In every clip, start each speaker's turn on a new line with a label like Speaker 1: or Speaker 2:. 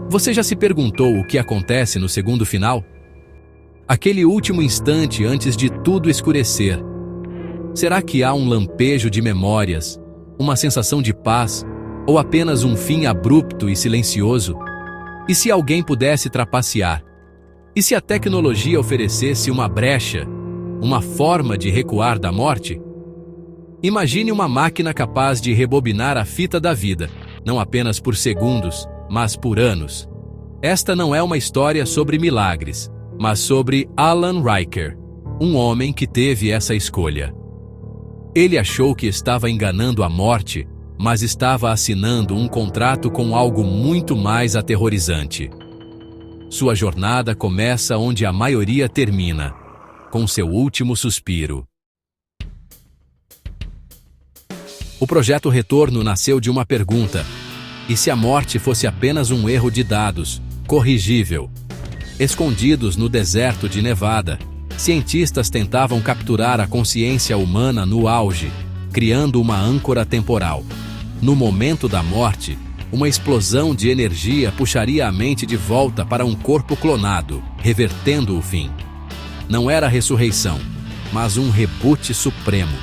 Speaker 1: Você já se perguntou o que acontece no segundo final? Aquele último instante antes de tudo escurecer. Será que há um lampejo de memórias, uma sensação de paz, ou apenas um fim abrupto e silencioso? E se alguém pudesse trapacear? E se a tecnologia oferecesse uma brecha, uma forma de recuar da morte? Imagine uma máquina capaz de rebobinar a fita da vida, não apenas por segundos, mas por anos. Esta não é uma história sobre milagres, mas sobre Alan Riker, um homem que teve essa escolha. Ele achou que estava enganando a morte, mas estava assinando um contrato com algo muito mais aterrorizante. Sua jornada começa onde a maioria termina, com seu último suspiro. O projeto Retorno nasceu de uma pergunta: e se a morte fosse apenas um erro de dados, corrigível? Escondidos no deserto de Nevada, cientistas tentavam capturar a consciência humana no auge, criando uma âncora temporal. No momento da morte, uma explosão de energia puxaria a mente de volta para um corpo clonado, revertendo o fim. Não era ressurreição, mas um reboot supremo.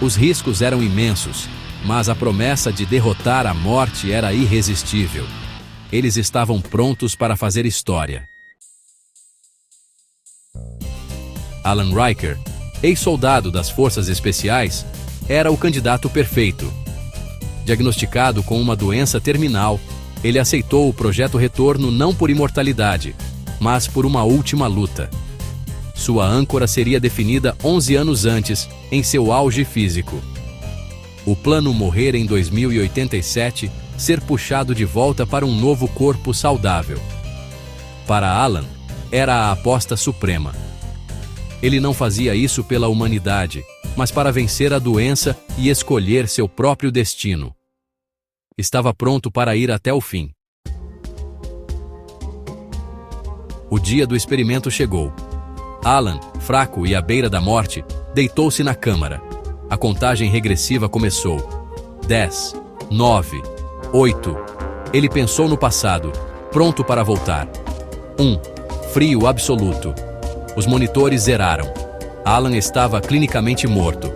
Speaker 1: Os riscos eram imensos, mas a promessa de derrotar a morte era irresistível. Eles estavam prontos para fazer história. Alan Riker, ex-soldado das Forças Especiais, era o candidato perfeito. Diagnosticado com uma doença terminal, ele aceitou o projeto Retorno não por imortalidade, mas por uma última luta. Sua âncora seria definida 11 anos antes, em seu auge físico. O plano morrer em 2087, ser puxado de volta para um novo corpo saudável. Para Alan, era a aposta suprema. Ele não fazia isso pela humanidade, mas para vencer a doença e escolher seu próprio destino. Estava pronto para ir até o fim. O dia do experimento chegou. Alan, fraco e à beira da morte, deitou-se na câmara. A contagem regressiva começou. 10, 9, 8. Ele pensou no passado, pronto para voltar. 1. Frio absoluto. Os monitores zeraram. Alan estava clinicamente morto.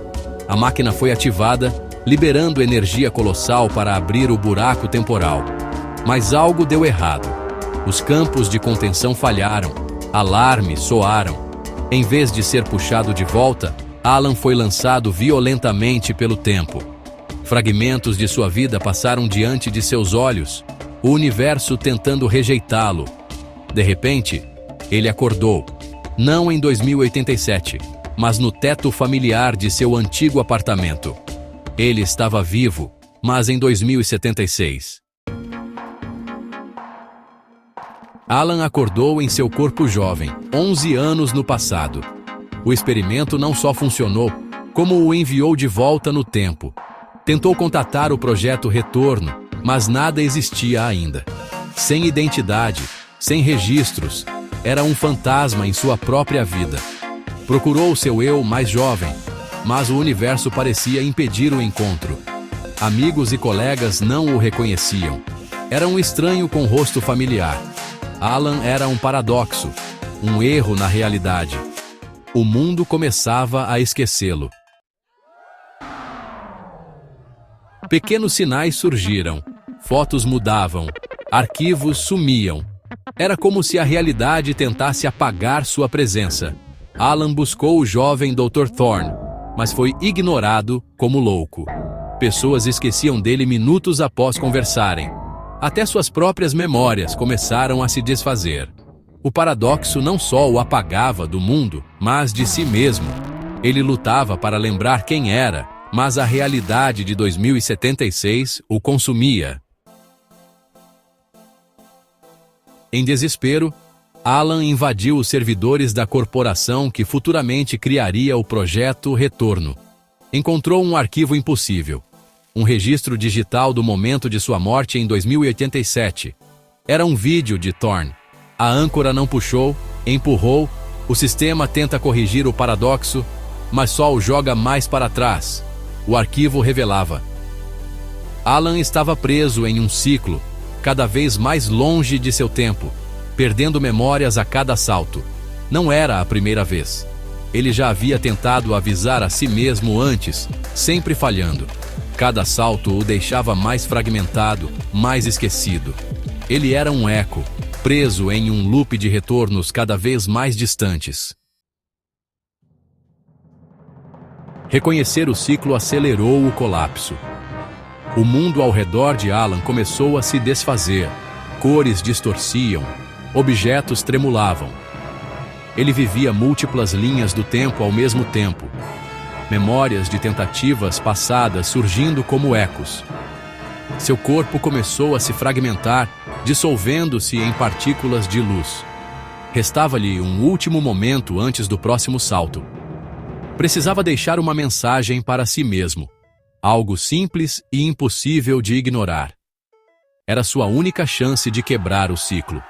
Speaker 1: A máquina foi ativada, liberando energia colossal para abrir o buraco temporal. Mas algo deu errado. Os campos de contenção falharam. Alarmes soaram. Em vez de ser puxado de volta, Alan foi lançado violentamente pelo tempo. Fragmentos de sua vida passaram diante de seus olhos, o universo tentando rejeitá-lo. De repente, ele acordou, não em 2087, mas no teto familiar de seu antigo apartamento. Ele estava vivo, mas em 2076. Alan acordou em seu corpo jovem, 11 anos no passado. O experimento não só funcionou, como o enviou de volta no tempo. Tentou contatar o projeto Retorno, mas nada existia ainda. Sem identidade, sem registros, era um fantasma em sua própria vida. Procurou seu eu mais jovem, mas o universo parecia impedir o encontro. Amigos e colegas não o reconheciam. Era um estranho com rosto familiar. Alan era um paradoxo, um erro na realidade. O mundo começava a esquecê-lo. Pequenos sinais surgiram, fotos mudavam, arquivos sumiam. Era como se a realidade tentasse apagar sua presença. Alan buscou o jovem Dr. Thorne, mas foi ignorado como louco. Pessoas esqueciam dele minutos após conversarem. Até suas próprias memórias começaram a se desfazer. O paradoxo não só o apagava do mundo, mas de si mesmo. Ele lutava para lembrar quem era, mas a realidade de 2076 o consumia. Em desespero, Alan invadiu os servidores da corporação que futuramente criaria o projeto Retorno. Encontrou um arquivo impossível. Um registro digital do momento de sua morte em 2087. Era um vídeo de Thorne. A âncora não puxou, empurrou, o sistema tenta corrigir o paradoxo, mas só o joga mais para trás. O arquivo revelava: Alan estava preso em um ciclo, cada vez mais longe de seu tempo, perdendo memórias a cada salto. Não era a primeira vez. Ele já havia tentado avisar a si mesmo antes, sempre falhando. Cada salto o deixava mais fragmentado, mais esquecido. Ele era um eco, preso em um loop de retornos cada vez mais distantes. Reconhecer o ciclo acelerou o colapso. O mundo ao redor de Alan começou a se desfazer. Cores distorciam, objetos tremulavam. Ele vivia múltiplas linhas do tempo ao mesmo tempo. Memórias de tentativas passadas surgindo como ecos. Seu corpo começou a se fragmentar, dissolvendo-se em partículas de luz. Restava-lhe um último momento antes do próximo salto. Precisava deixar uma mensagem para si mesmo. Algo simples e impossível de ignorar. Era sua única chance de quebrar o ciclo.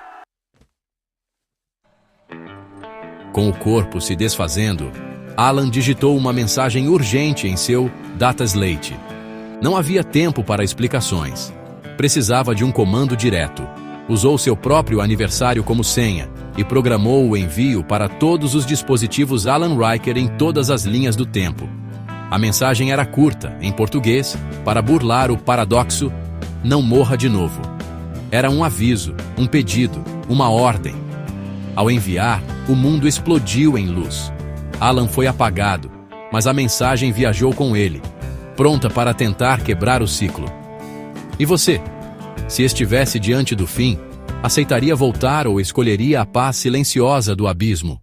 Speaker 1: Com o corpo se desfazendo, Alan digitou uma mensagem urgente em seu data slate. Não havia tempo para explicações. Precisava de um comando direto. Usou seu próprio aniversário como senha e programou o envio para todos os dispositivos Alan Riker em todas as linhas do tempo. A mensagem era curta, em português, para burlar o paradoxo "não morra de novo". Era um aviso, um pedido, uma ordem. Ao enviar, o mundo explodiu em luz. Alan foi apagado, mas a mensagem viajou com ele, pronta para tentar quebrar o ciclo. E você? Se estivesse diante do fim, aceitaria voltar ou escolheria a paz silenciosa do abismo?